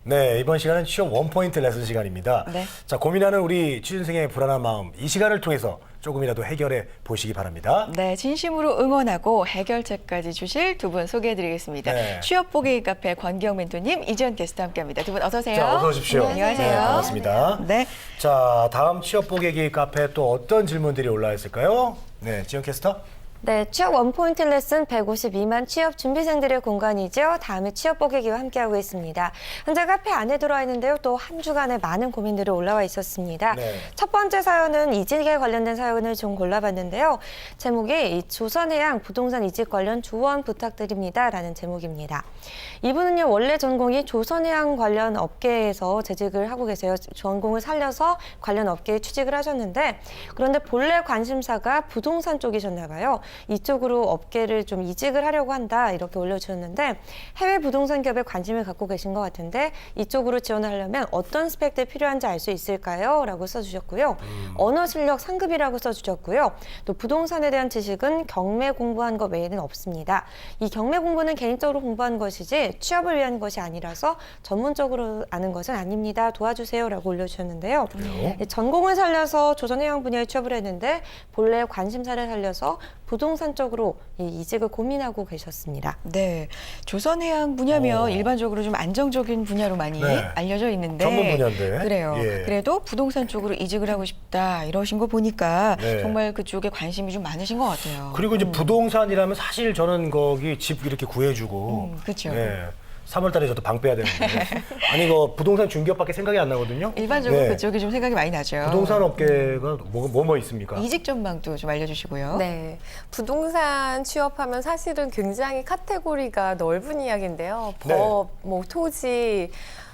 네, 이번 시간은 취업 원포인트 레슨 시간입니다. 네. 자, 고민하는 우리 취준생의 불안한 마음, 이 시간을 통해서 조금이라도 해결해 보시기 바랍니다. 네, 진심으로 응원하고 해결책까지 주실 두 분 소개해드리겠습니다. 네. 취업 보기 카페 권기영 멘토님, 이지연 게스트 함께합니다. 두 분 어서 오세요. 자, 어서 오십시오. 안녕하세요. 네, 반갑습니다. 네. 자, 다음 취업 보기 카페에 또 어떤 질문들이 올라와 있을까요? 네, 지연 캐스터. 네, 취업 원포인트 레슨 152만 취업 준비생들의 공간이죠. 다음에 취업 보기와 함께하고 있습니다. 현재 카페 안에 들어와 있는데요. 또 한 주간에 많은 고민들이 올라와 있었습니다. 네. 첫 번째 사연은 이직에 관련된 사연을 좀 골라봤는데요. 제목이 이 조선해양 부동산 이직 관련 조언 부탁드립니다. 라는 제목입니다. 이분은요, 원래 전공이 조선해양 관련 업계에서 재직을 하고 계세요. 전공을 살려서 관련 업계에 취직을 하셨는데, 그런데 본래 관심사가 부동산 쪽이셨나 봐요. 이쪽으로 업계를 좀 이직을 하려고 한다, 이렇게 올려주셨는데, 해외 부동산 기업에 관심을 갖고 계신 것 같은데 이쪽으로 지원을 하려면 어떤 스펙들 필요한지 알 수 있을까요? 라고 써주셨고요. 언어 실력 상급이라고 써주셨고요. 또 부동산에 대한 지식은 경매 공부한 것 외에는 없습니다. 이 경매 공부는 개인적으로 공부한 것이지 취업을 위한 것이 아니라서 전문적으로 아는 것은 아닙니다. 도와주세요. 라고 올려주셨는데요. 전공을 살려서 조선해양 분야에 취업을 했는데 본래 관심사를 살려서 부동산 쪽으로 이직을 고민하고 계셨습니다. 네, 조선해양 분야면 일반적으로 좀 안정적인 분야로 많이 네. 알려져 있는데 전문 분야인데. 그래요. 예. 그래도 부동산 쪽으로 이직을 하고 싶다 이러신 거 보니까 네. 정말 그쪽에 관심이 좀 많으신 것 같아요. 그리고 이제 부동산이라면 사실 저는 거기 집 이렇게 구해주고. 그렇죠. 네. 3월 달에 저도 방 빼야 되는데. 아니, 이거 부동산 중개업밖에 생각이 안 나거든요. 일반적으로 네. 그쪽이 좀 생각이 많이 나죠. 부동산 업계가 뭐 있습니까? 이직 전망도 좀 알려주시고요. 네, 부동산 취업하면 사실은 굉장히 카테고리가 넓은 이야기인데요. 네. 법, 뭐 토지,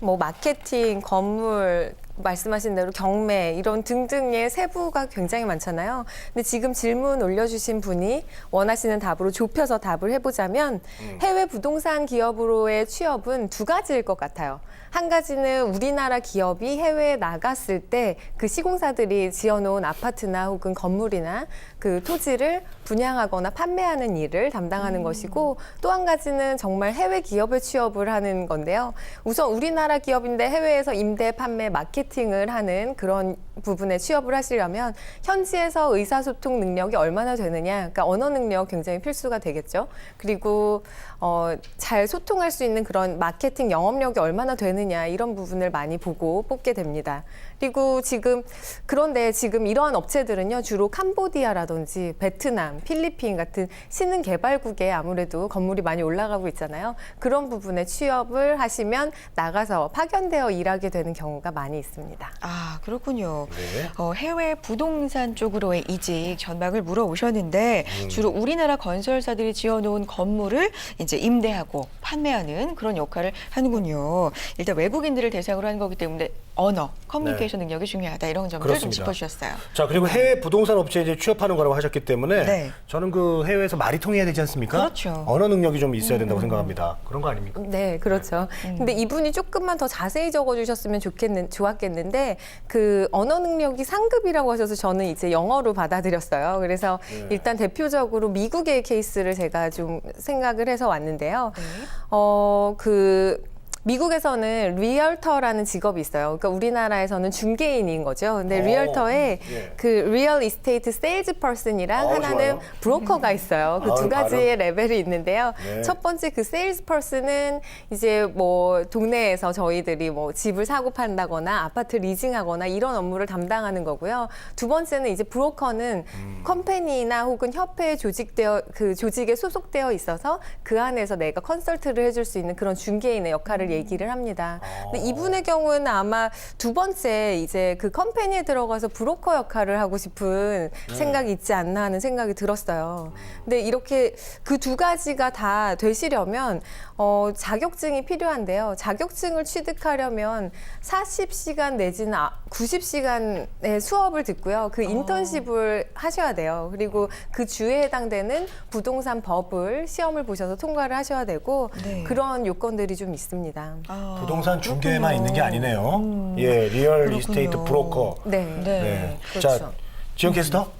뭐 마케팅, 건물, 말씀하신 대로 경매 이런 등등의 세부가 굉장히 많잖아요. 근데 지금 질문 올려주신 분이 원하시는 답으로 좁혀서 답을 해보자면 해외 부동산 기업으로의 취업은 두 가지일 것 같아요. 한 가지는 우리나라 기업이 해외에 나갔을 때 그 시공사들이 지어놓은 아파트나 혹은 건물이나 그 토지를 분양하거나 판매하는 일을 담당하는 것이고, 또 한 가지는 정말 해외 기업에 취업을 하는 건데요. 우선 우리나라 기업인데 해외에서 임대, 판매, 마케팅을 하는 그런 부분에 취업을 하시려면 현지에서 의사소통 능력이 얼마나 되느냐, 그러니까 언어 능력 굉장히 필수가 되겠죠. 그리고 잘 소통할 수 있는 그런 마케팅 영업력이 얼마나 되느냐, 이런 부분을 많이 보고 뽑게 됩니다. 그리고 그런데 지금 이러한 업체들은요, 주로 캄보디아라든지 베트남, 필리핀 같은 신흥 개발국에 아무래도 건물이 많이 올라가고 있잖아요. 그런 부분에 취업을 하시면 나가서 파견되어 일하게 되는 경우가 많이 있습니다. 아, 그렇군요. 네. 해외 부동산 쪽으로의 이직 전망을 물어오셨는데 주로 우리나라 건설사들이 지어놓은 건물을 이제 임대하고 판매하는 그런 역할을 하는군요. 일단 외국인들을 대상으로 하는 거기 때문에 언어, 커뮤니케이션 능력이 중요하다, 이런 점을 좀 그렇습니다. 짚어주셨어요. 자, 그리고 해외 부동산 업체에 이제 취업하는 거라고 하셨기 때문에 네. 저는 그 해외에서 말이 통해야 되지 않습니까? 그렇죠. 언어 능력이 좀 있어야 된다고 생각합니다. 그런 거 아닙니까? 네, 그렇죠. 근데 이분이 조금만 더 자세히 적어주셨으면 좋았겠는데, 그 언어 능력이 상급이라고 하셔서 저는 이제 영어로 받아들였어요. 그래서 일단 대표적으로 미국의 케이스를 제가 좀 생각을 해서 왔는데요. 미국에서는 리얼터라는 직업이 있어요. 그러니까 우리나라에서는 중개인인 거죠. 근데 리얼터에 예. 그 리얼 이스테이트 세일즈 퍼슨이랑 하나는 좋아요. 브로커가 있어요. 그 두 가지의 레벨이 있는데요. 네. 첫 번째 그 세일즈 퍼슨은 이제 뭐 동네에서 저희들이 뭐 집을 사고 판다거나 아파트 리징하거나 이런 업무를 담당하는 거고요. 두 번째는 이제 브로커는 컴퍼니나 혹은 협회에 그 조직에 소속되어 있어서 그 안에서 내가 컨설트를 해줄 수 있는 그런 중개인의 역할을 얘기를 합니다. 근데 이분의 경우는 아마 두 번째 이제 그 컴퍼니에 들어가서 브로커 역할을 하고 싶은 생각이 있지 않나 하는 생각이 들었어요. 근데 이렇게 그 두 가지가 다 되시려면 자격증이 필요한데요. 자격증을 취득하려면 40시간 내지는 90시간의 수업을 듣고요. 그 인턴십을 하셔야 돼요. 그리고 그 주에 해당되는 부동산 법을 시험을 보셔서 통과를 하셔야 되고, 네. 그런 요건들이 좀 있습니다. 아, 부동산 중개만 그렇군요. 있는 게 아니네요. 예, 리얼 그렇군요. 이스테이트 브로커. 네. 네. 자, 그렇죠. 지연 캐스터?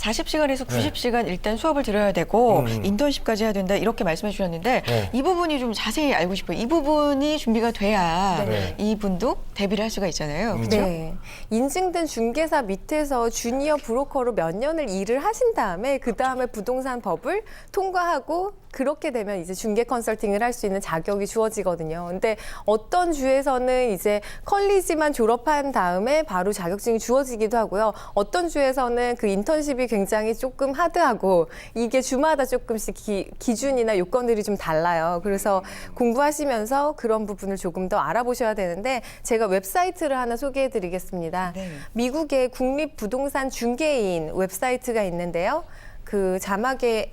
40시간에서 90시간 일단 수업을 들어야 되고 인턴십까지 해야 된다 이렇게 말씀해 주셨는데 네. 이 부분이 좀 자세히 알고 싶어요. 이 부분이 준비가 돼야 네. 이분도 데뷔를 할 수가 있잖아요. 그렇죠? 네. 인증된 중개사 밑에서 주니어 브로커로 몇 년을 일을 하신 다음에 그 다음에 부동산 법을 통과하고 그렇게 되면 이제 중개 컨설팅을 할 수 있는 자격이 주어지거든요. 근데 어떤 주에서는 이제 컬리지만 졸업한 다음에 바로 자격증이 주어지기도 하고요. 어떤 주에서는 그 인턴십이 굉장히 조금 하드하고 이게 주마다 조금씩 기준이나 요건들이 좀 달라요. 그래서 공부하시면서 그런 부분을 조금 더 알아보셔야 되는데 제가 웹사이트를 하나 소개해 드리겠습니다. 네. 미국의 국립부동산 중개인 웹사이트가 있는데요. 그 자막에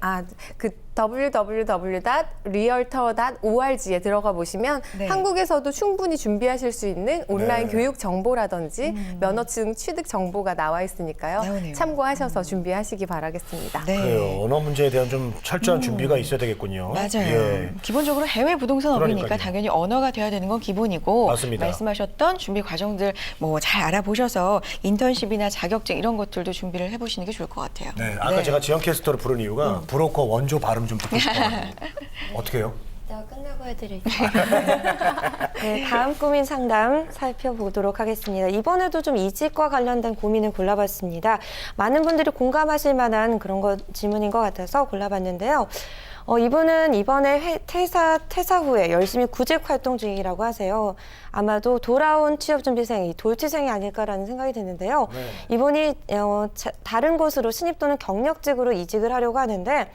그 www.realtor.org에 들어가 보시면 네. 한국에서도 충분히 준비하실 수 있는 온라인 네. 교육 정보라든지 면허증 취득 정보가 나와 있으니까요. 나오네요. 참고하셔서 준비하시기 바라겠습니다. 네. 그래요. 언어 문제에 대한 좀 철저한 준비가 있어야 되겠군요. 맞아요. 예. 기본적으로 해외 부동산 업이니까 그러니까요. 당연히 언어가 돼야 되는 건 기본이고 맞습니다. 말씀하셨던 준비 과정들 뭐 잘 알아보셔서 인턴십이나 자격증 이런 것들도 준비를 해보시는 게 좋을 것 같아요. 네. 아까 제가 지연 캐스터를 부른 이유가 브로커 원조 발음 좀 듣고 싶어요. 어떻게 해요? 내가 끝나고 해드릴게요. 네, 다음 고민 상담 살펴보도록 하겠습니다. 이번에도 좀 이직과 관련된 고민을 골라봤습니다. 많은 분들이 공감하실 만한 그런 질문인 것 같아서 골라봤는데요. 이분은 이번에 퇴사 후에 열심히 구직 활동 중이라고 하세요. 아마도 돌아온 취업준비생이 돌치생이 아닐까라는 생각이 드는데요. 네. 이분이 다른 곳으로 신입 또는 경력직으로 이직을 하려고 하는데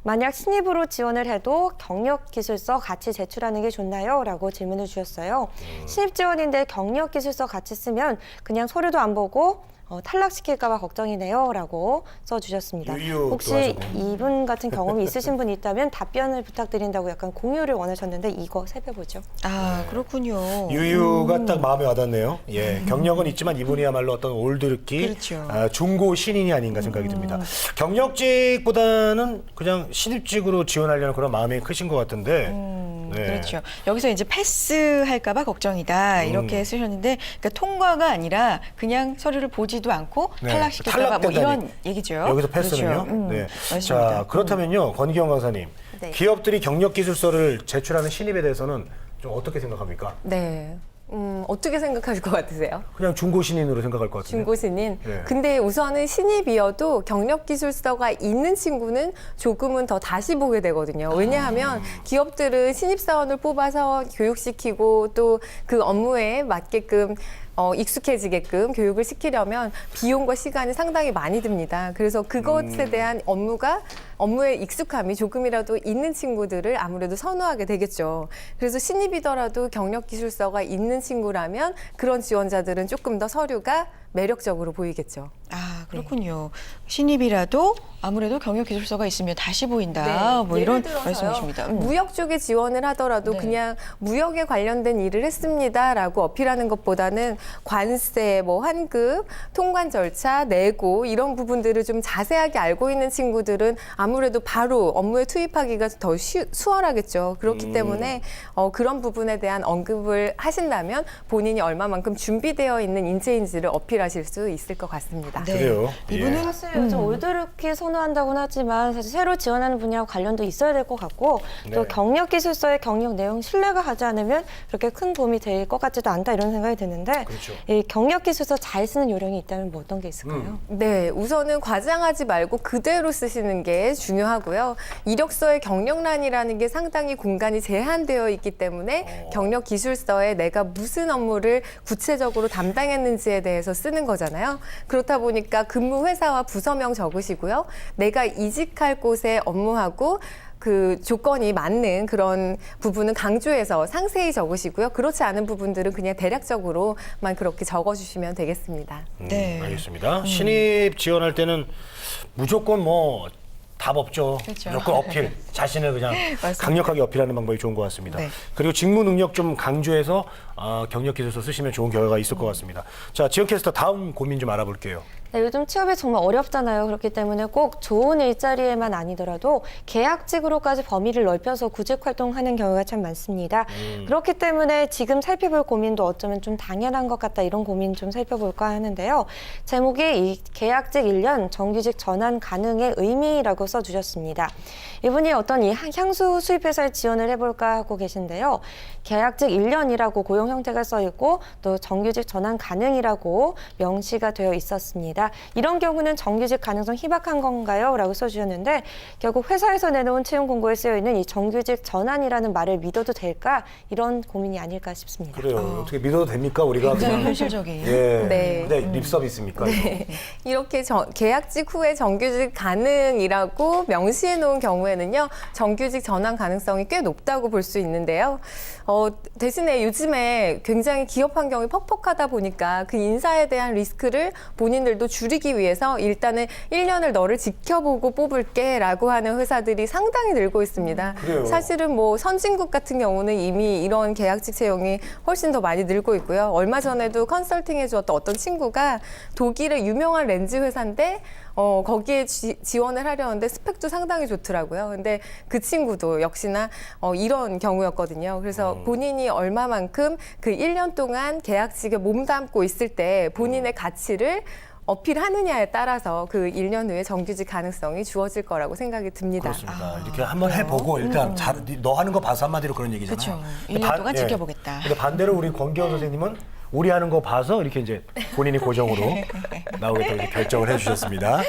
만약 신입으로 지원을 해도 경력기술서 같이 제출하는 게 좋나요? 라고 질문을 주셨어요. 신입 지원인데 경력기술서 같이 쓰면 그냥 서류도 안 보고 탈락시킬까 봐 걱정이네요. 라고 써주셨습니다. 유유 혹시 또 하셨네. 이분 같은 경험이 있으신 분이 있다면 답변을 부탁드린다고 약간 공유를 원하셨는데 이거 살펴보죠. 아 그렇군요. 유유가 딱 마음에 와닿네요. 예, 경력은 있지만 이분이야말로 어떤 올드르키 그렇죠. 중고 신인이 아닌가 생각이 듭니다. 경력직보다는 그냥 신입직으로 지원하려는 그런 마음이 크신 것 같은데. 네. 그렇죠. 여기서 이제 패스할까봐 걱정이다 이렇게 쓰셨는데 그러니까 통과가 아니라 그냥 서류를 보지도 않고 네, 탈락시킬까봐 뭐 이런 탈락된다니. 얘기죠. 여기서 패스는요. 그렇죠. 네. 맞습니다. 자, 그렇다면요, 권기영 강사님, 네. 기업들이 경력기술서를 제출하는 신입에 대해서는 좀 어떻게 생각합니까? 네. 어떻게 생각하실 것 같으세요? 그냥 중고 신인으로 생각할 것 같은데. 중고신인. 네. 근데 우선은 신입이어도 경력기술서가 있는 친구는 조금은 더 다시 보게 되거든요. 왜냐하면 기업들은 신입사원을 뽑아서 교육시키고 또 그 업무에 맞게끔 익숙해지게끔 교육을 시키려면 비용과 시간이 상당히 많이 듭니다. 그래서 그것에 대한 업무의 익숙함이 조금이라도 있는 친구들을 아무래도 선호하게 되겠죠. 그래서 신입이더라도 경력기술서가 있는 친구라면 그런 지원자들은 조금 더 서류가 매력적으로 보이겠죠. 아 그렇군요. 신입이라도 아무래도 경력기술서가 있으면 다시 보인다. 뭐 네. 예를 이런 들어서요. 말씀이십니다. 무역 쪽에 지원을 하더라도 네. 그냥 무역에 관련된 일을 했습니다라고 어필하는 것보다는 관세, 뭐 환급, 통관 절차, 내고 이런 부분들을 좀 자세하게 알고 있는 친구들은 아무래도 바로 업무에 투입하기가 더 수월하겠죠. 그렇기 때문에 그런 부분에 대한 언급을 하신다면 본인이 얼마만큼 준비되어 있는 인재인지를 어필하실 수 있을 것 같습니다. 네. 그래요. 이분은 예. 사실 요즘 올드루키 선호한다고는 하지만 사실 새로 지원하는 분야와 관련도 있어야 될 것 같고 또 네. 경력기술서의 경력 내용 신뢰가 가지 않으면 그렇게 큰 도움이 될 것 같지도 않다 이런 생각이 드는데 그렇죠. 이 경력기술서 잘 쓰는 요령이 있다면 뭐 어떤 게 있을까요? 네, 우선은 과장하지 말고 그대로 쓰시는 게 중요하고요. 이력서의 경력란이라는 게 상당히 공간이 제한되어 있기 때문에 경력 기술서에 내가 무슨 업무를 구체적으로 담당했는지에 대해서 쓰는 거잖아요. 그렇다 보니까 근무 회사와 부서명 적으시고요. 내가 이직할 곳에 업무하고 그 조건이 맞는 그런 부분은 강조해서 상세히 적으시고요. 그렇지 않은 부분들은 그냥 대략적으로만 그렇게 적어주시면 되겠습니다. 네. 알겠습니다. 신입 지원할 때는 무조건 뭐 답 없죠. 그렇죠. 무조건 어필. 자신을 그냥 맞습니다. 강력하게 어필하는 방법이 좋은 것 같습니다. 네. 그리고 직무 능력 좀 강조해서 경력 기술서 쓰시면 좋은 결과가 있을 것 같습니다. 자, 지연 캐스터 다음 고민 좀 알아볼게요. 네, 요즘 취업이 정말 어렵잖아요. 그렇기 때문에 꼭 좋은 일자리에만 아니더라도 계약직으로까지 범위를 넓혀서 구직 활동하는 경우가 참 많습니다. 그렇기 때문에 지금 살펴볼 고민도 어쩌면 좀 당연한 것 같다, 이런 고민 좀 살펴볼까 하는데요. 제목이 이 계약직 1년 정규직 전환 가능의 의미라고 써주셨습니다. 이분이 어떤 이 향수 수입회사에 지원을 해볼까 하고 계신데요. 계약직 1년이라고 고용 형태가 써 있고 또 정규직 전환 가능이라고 명시가 되어 있었습니다. 이런 경우는 정규직 가능성 희박한 건가요? 라고 써주셨는데 결국 회사에서 내놓은 채용 공고에 쓰여 있는 이 정규직 전환이라는 말을 믿어도 될까? 이런 고민이 아닐까 싶습니다. 그래요. 어떻게 믿어도 됩니까? 우리가 굉장히 그냥 현실적인. 예. 네. 네. 립 서비스입니까? 네. 이렇게 계약직 후에 정규직 가능이라고 명시해 놓은 경우에는요, 정규직 전환 가능성이 꽤 높다고 볼 수 있는데요. 대신에 요즘에 굉장히 기업 환경이 퍽퍽하다 보니까 그 인사에 대한 리스크를 본인들도 줄이기 위해서 일단은 1년을 너를 지켜보고 뽑을게 라고 하는 회사들이 상당히 늘고 있습니다. 그래요. 사실은 뭐 선진국 같은 경우는 이미 이런 계약직 채용이 훨씬 더 많이 늘고 있고요. 얼마 전에도 컨설팅 해주었던 어떤 친구가 독일의 유명한 렌즈 회사인데 거기에 지원을 하려는데 스펙도 상당히 좋더라고요. 근데 그 친구도 역시나 이런 경우였거든요. 그래서 본인이 얼마만큼 그 1년 동안 계약직에 몸담고 있을 때 본인의 가치를 어필하느냐에 따라서 그 1년 후에 정규직 가능성이 주어질 거라고 생각이 듭니다. 그렇습니다. 이렇게 한번 해보고 일단 너 하는 거 봐서 한마디로 그런 얘기잖아요. 그렇죠. 근데 1년 동안 지켜보겠다. 근데 반대로 우리 권기현 선생님은 우리 하는 거 봐서 이렇게 이제 본인이 고정으로 나오겠다고 이렇게 결정을 해주셨습니다.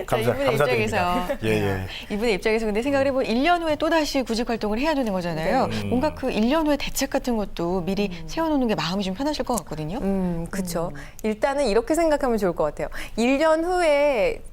이분의 감사드립니다. 입장에서 예. 이분의 입장에서 근데 생각을 해보면 1년 후에 또 다시 구직 활동을 해야 되는 거잖아요. 뭔가 그 1년 후에 대책 같은 것도 미리 세워놓는 게 마음이 좀 편하실 것 같거든요. 그렇죠. 일단은 이렇게 생각하면 좋을 것 같아요. 1년 후에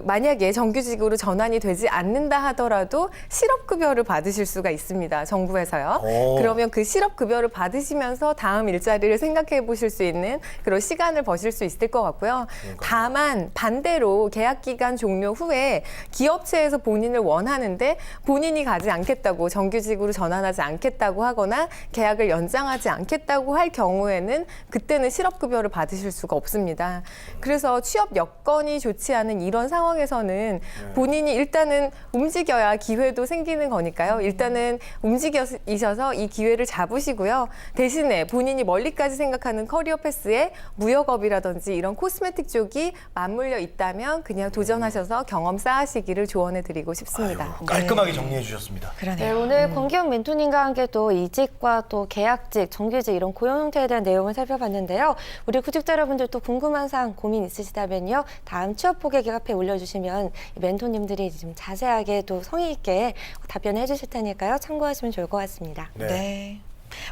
만약에 정규직으로 전환이 되지 않는다 하더라도 실업급여를 받으실 수가 있습니다. 정부에서요. 그러면 그 실업급여를 받으시면서 다음 일자리를 생각해 보실 수 있는 그런 시간을 버실 수 있을 것 같고요. 다만 반대로 계약 기간 종료 후에 기업체에서 본인을 원하는데 본인이 가지 않겠다고, 정규직으로 전환하지 않겠다고 하거나 계약을 연장하지 않겠다고 할 경우에는 그때는 실업급여를 받으실 수가 없습니다. 그래서 취업 여건이 좋지 않은 이런 상황에서는 본인이 일단은 움직여야 기회도 생기는 거니까요. 일단은 움직이셔서 이 기회를 잡으시고요. 대신에 본인이 멀리까지 생각하는 커리어 패스에 무역업이라든지 이런 코스메틱 쪽이 맞물려 있다면 그냥 도전하셔서 경험 쌓으시기를 조언해드리고 싶습니다. 아유, 깔끔하게 정리해 주셨습니다. 네, 그러네요. 오늘 권기현 멘토님과 함께 또 이직과 또 계약직, 정규직 이런 고용 형태에 대한 내용을 살펴봤는데요. 우리 구직자 여러분들 또 궁금한 사항, 고민 있으시다면요. 다음 취업 포개기 카페에 올려주시면 멘토님들이 좀 자세하게 또 성의 있게 답변해 주실 테니까요. 참고하시면 좋을 것 같습니다. 네.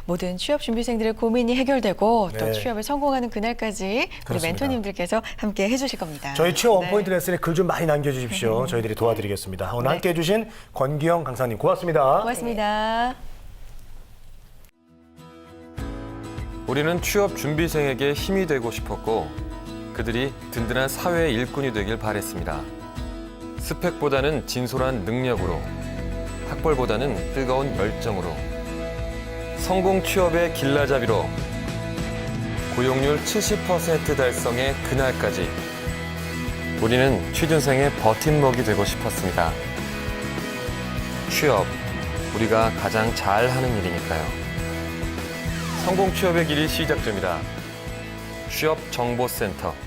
모든 취업 준비생들의 고민이 해결되고 또 네. 취업에 성공하는 그날까지 우리 그렇습니다. 멘토님들께서 함께 해주실 겁니다. 저희 취업 네. 원포인트 레슨에 글 좀 많이 남겨주십시오. 저희들이 도와드리겠습니다. 오늘 함께해 주신 권기영 강사님 고맙습니다. 고맙습니다. 우리는 취업 준비생에게 힘이 되고 싶었고 그들이 든든한 사회의 일꾼이 되길 바랬습니다. 스펙보다는 진솔한 능력으로, 학벌보다는 뜨거운 열정으로, 성공 취업의 길라잡이로, 고용률 70% 달성의 그날까지 우리는 취준생의 버팀목이 되고 싶었습니다. 취업, 우리가 가장 잘하는 일이니까요. 성공 취업의 길이 시작됩니다. 취업정보센터